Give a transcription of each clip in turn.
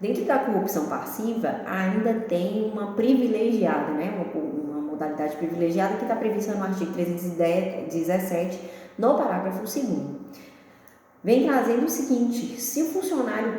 Dentro da corrupção passiva, ainda tem uma privilegiada, né? Uma modalidade privilegiada que está prevista no artigo 317, no parágrafo 2º. Vem trazendo o seguinte: se o funcionário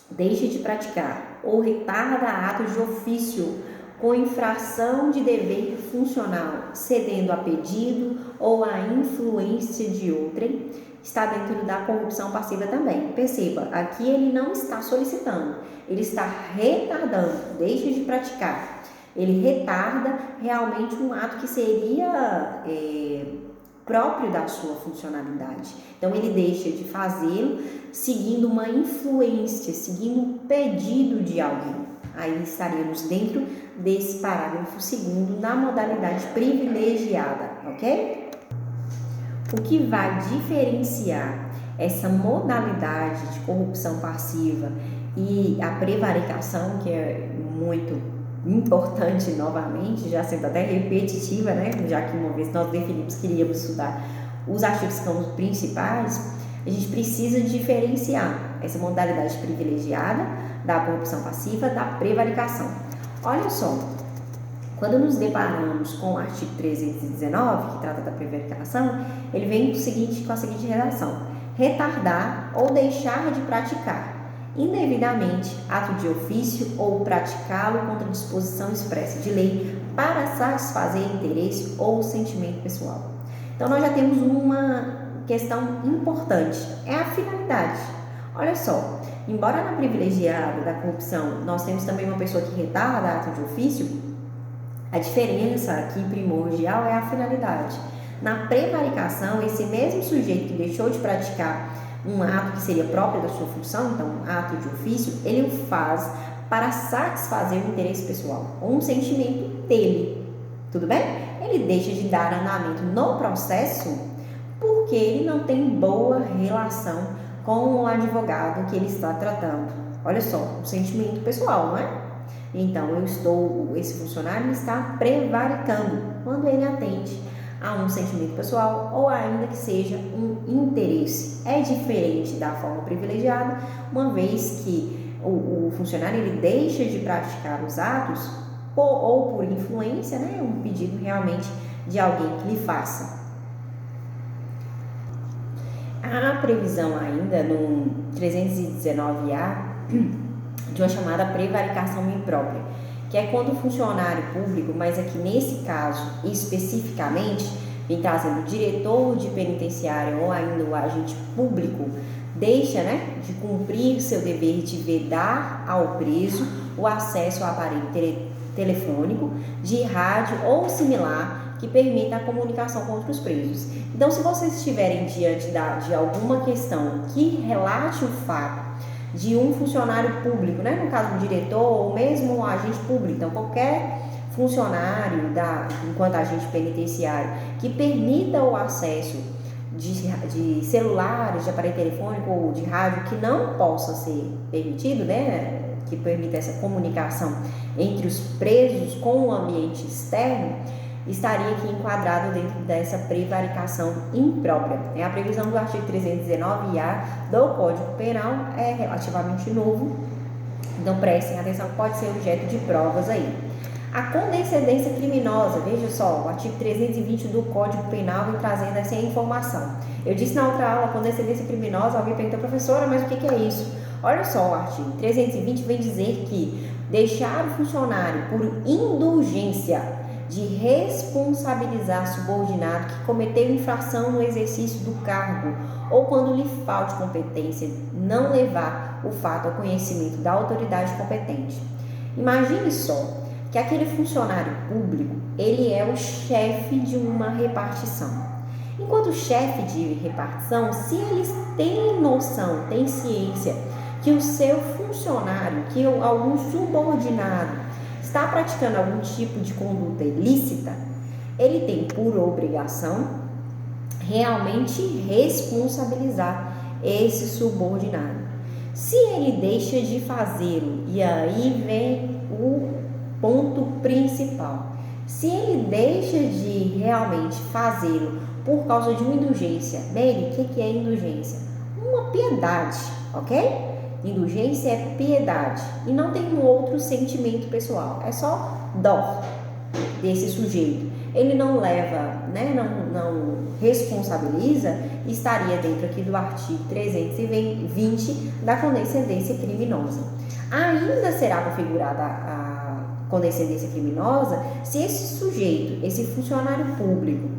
deixa de praticar ou retarda atos de ofício com infração de dever funcional, cedendo a pedido ou a influência de outrem, está dentro da corrupção passiva também. Perceba, aqui ele não está solicitando, ele está retardando, deixa de praticar. Ele retarda realmente um ato que seria próprio da sua funcionalidade. Então, ele deixa de fazê-lo seguindo uma influência, seguindo um pedido de alguém. Aí estaremos dentro desse parágrafo 2º na modalidade privilegiada, ok? O que vai diferenciar essa modalidade de corrupção passiva e a prevaricação, que é muito importante novamente, já sendo até repetitiva, né? Já que uma vez nós definimos que iríamos estudar os artigos que são os principais, a gente precisa diferenciar essa modalidade privilegiada da corrupção passiva da prevaricação. Olha só, quando nos deparamos com o artigo 319, que trata da prevaricação, ele vem com a seguinte redação: retardar ou deixar de praticar indevidamente ato de ofício ou praticá-lo contra disposição expressa de lei para satisfazer interesse ou sentimento pessoal. Então, nós já temos uma questão importante, é a finalidade. Olha só, embora na privilegiada da corrupção nós temos também uma pessoa que retarda ato de ofício, a diferença aqui primordial é a finalidade. Na prevaricação, esse mesmo sujeito que deixou de praticar um ato que seria próprio da sua função, então um ato de ofício, ele o faz para satisfazer um interesse pessoal ou um sentimento dele, tudo bem? Ele deixa de dar andamento no processo porque ele não tem boa relação com o advogado que ele está tratando. Olha só, um sentimento pessoal, não é? Então, esse funcionário está prevaricando quando ele atende a um sentimento pessoal ou ainda que seja um interesse. É diferente da forma privilegiada, uma vez que o funcionário ele deixa de praticar os atos ou por influência, né, um pedido realmente de alguém que lhe faça. Há previsão ainda no 319A de uma chamada prevaricação imprópria, que é quando o funcionário público, mas aqui nesse caso especificamente, vem trazendo o diretor de penitenciário ou ainda o agente público, deixa, de cumprir seu dever de vedar ao preso o acesso ao aparelho telefônico, de rádio ou similar que permita a comunicação com outros presos. Então, se vocês estiverem diante de alguma questão que relate o fato de um funcionário público, no caso do diretor ou mesmo um agente público, então qualquer funcionário enquanto agente penitenciário que permita o acesso de celulares, de aparelho telefônico ou de rádio que não possa ser permitido, que permita essa comunicação entre os presos com o ambiente externo, estaria aqui enquadrado dentro dessa prevaricação imprópria. A previsão do artigo 319A do Código Penal é relativamente novo, então prestem atenção que pode ser objeto de provas aí. A condescendência criminosa, veja só, o artigo 320 do Código Penal vem trazendo essa informação. Eu disse na outra aula, condescendência criminosa, alguém perguntou, professora, mas o que é isso? Olha só, o artigo 320 vem dizer que deixar o funcionário por indulgência de responsabilizar subordinado que cometeu infração no exercício do cargo ou quando lhe falte competência, não levar o fato ao conhecimento da autoridade competente. Imagine só que aquele funcionário público, ele é o chefe de uma repartição. Enquanto chefe de repartição, se eles têm noção, têm ciência que o seu funcionário, que algum subordinado está praticando algum tipo de conduta ilícita, ele tem por obrigação realmente responsabilizar esse subordinado. Se ele deixa de fazê-lo, e aí vem o ponto principal, se ele deixa de realmente fazê-lo por causa de uma indulgência, Mary, o que é indulgência? Uma piedade, ok? indulgência é piedade e não tem um outro sentimento pessoal, é só dó desse sujeito. Ele não leva, né, não responsabiliza, estaria dentro aqui do artigo 320 da condescendência criminosa. Ainda será configurada a condescendência criminosa se esse sujeito, esse funcionário público,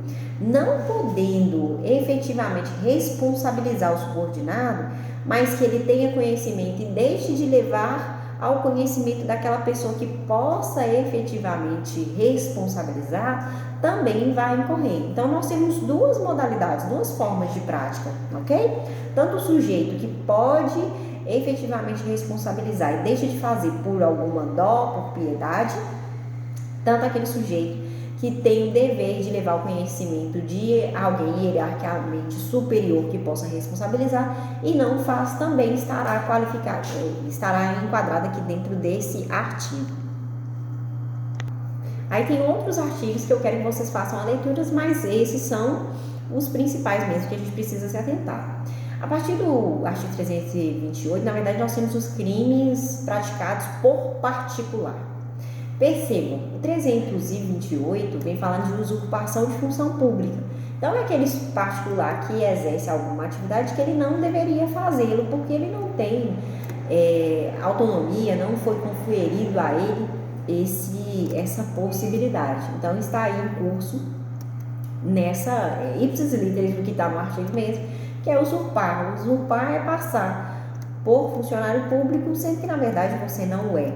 não podendo efetivamente responsabilizar o subordinado, mas que ele tenha conhecimento e deixe de levar ao conhecimento daquela pessoa que possa efetivamente responsabilizar, também vai incorrer. Então, nós temos duas modalidades, duas formas de prática, ok? Tanto o sujeito que pode efetivamente responsabilizar e deixa de fazer por alguma dó, por piedade, tanto aquele sujeito que tem o dever de levar o conhecimento de alguém hierarquicamente superior que possa responsabilizar e não faz, também estará qualificado, estará enquadrado aqui dentro desse artigo. Aí tem outros artigos que eu quero que vocês façam a leitura, mas esses são os principais mesmo que a gente precisa se atentar. A partir do artigo 328, na verdade, nós temos os crimes praticados por particular. Percebam, o 328 vem falando de usurpação de função pública. Então, é aquele particular que exerce alguma atividade que ele não deveria fazê-lo, porque ele não tem autonomia, não foi conferido a ele essa possibilidade. Então, está aí em curso, nessa ipsis literis do que está no artigo mesmo, que é usurpar. Usurpar é passar por funcionário público, sendo que, na verdade, você não o é.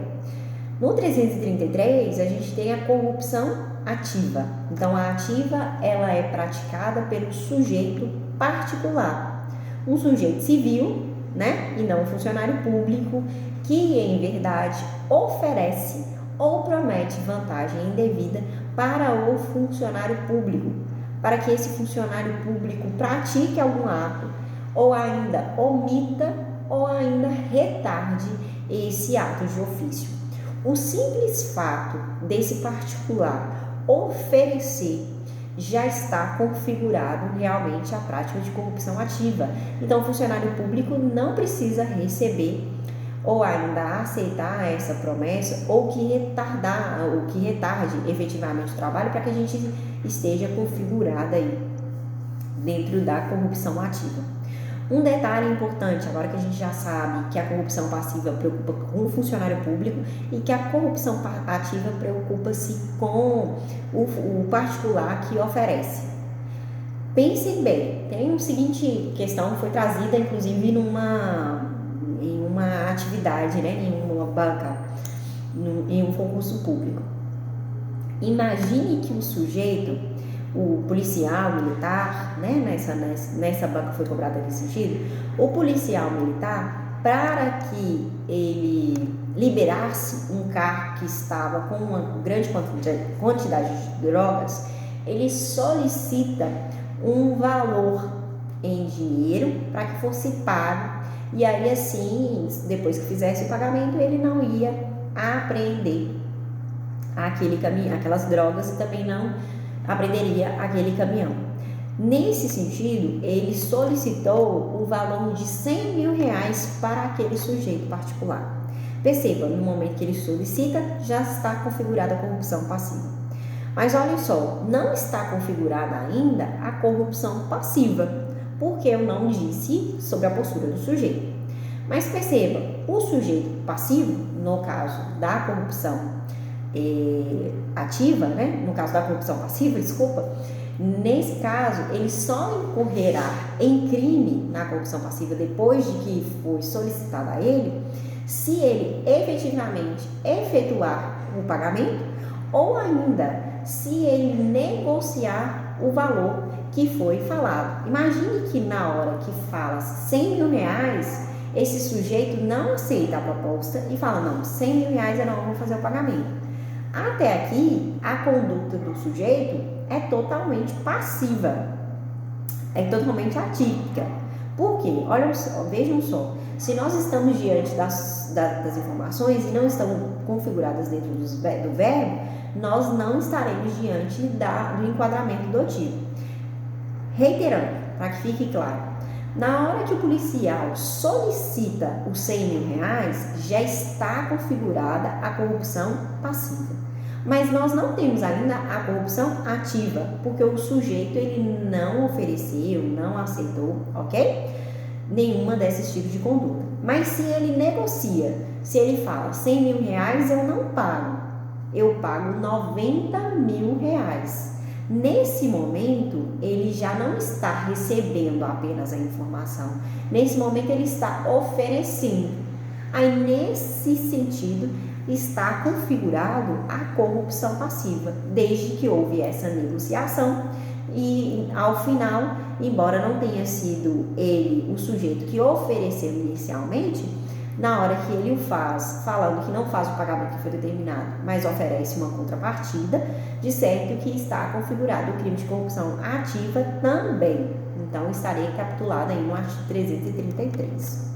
No 333, a gente tem a corrupção ativa. Então, a ativa, ela é praticada pelo sujeito particular. Um sujeito civil, né, e não um funcionário público, que, em verdade, oferece ou promete vantagem indevida para o funcionário público, para que esse funcionário público pratique algum ato, ou ainda omita, ou ainda retarde esse ato de ofício. O simples fato desse particular oferecer já está configurado realmente a prática de corrupção ativa. Então, o funcionário público não precisa receber ou ainda aceitar essa promessa ou que retarde efetivamente o trabalho para que a gente esteja configurada aí dentro da corrupção ativa. Um detalhe importante, agora que a gente já sabe que a corrupção passiva preocupa com o funcionário público e que a corrupção ativa preocupa-se com o particular que oferece. Pensem bem, tem uma seguinte questão, foi trazida inclusive em uma atividade, né, em uma banca, em um concurso público. Imagine que o sujeito, o policial militar, né, nessa banca foi cobrada nesse sentido, o policial militar, para que ele liberasse um carro que estava com uma grande quantidade de drogas, ele solicita um valor em dinheiro para que fosse pago, e aí assim, depois que fizesse o pagamento, ele não ia apreender aquelas drogas e também não apreenderia aquele caminhão. Nesse sentido, ele solicitou o valor de R$100.000 para aquele sujeito particular. Perceba, no momento que ele solicita, já está configurada a corrupção passiva. Mas olhem só, não está configurada ainda a corrupção passiva, porque eu não disse sobre a postura do sujeito. Mas perceba, o sujeito passivo, no caso da corrupção ativa, né? No caso da corrupção passiva, nesse caso, ele só incorrerá em crime na corrupção passiva depois de que foi solicitada a ele, se ele efetivamente efetuar o pagamento ou ainda se ele negociar o valor que foi falado. Imagine que na hora que fala R$100.000, esse sujeito não aceita a proposta e fala, não, R$100.000 eu não vou fazer o pagamento. Até aqui, a conduta do sujeito é totalmente passiva, é totalmente atípica. Por quê? Olha só, vejam só, se nós estamos diante das informações e não estão configuradas dentro do verbo, nós não estaremos diante do enquadramento do tipo. Reiterando, para que fique claro, Na hora que o policial solicita os R$ 100.000, já está configurada a corrupção passiva. Mas nós não temos ainda a corrupção ativa, porque o sujeito ele não ofereceu, não aceitou, ok? Nenhuma desses tipos de conduta. Mas se ele negocia, se ele fala R$ 100.000 eu não pago, eu pago R$ 90.000. Nesse momento, ele já não está recebendo apenas a informação. Nesse momento, ele está oferecendo. Aí, nesse sentido, está configurado a corrupção passiva, desde que houve essa negociação e, ao final, embora não tenha sido ele o sujeito que ofereceu inicialmente, na hora que ele o faz, falando que não faz o pagamento que foi determinado, mas oferece uma contrapartida, de certo que está configurado o crime de corrupção ativa também. Então, estarei capitulada aí no artigo 333.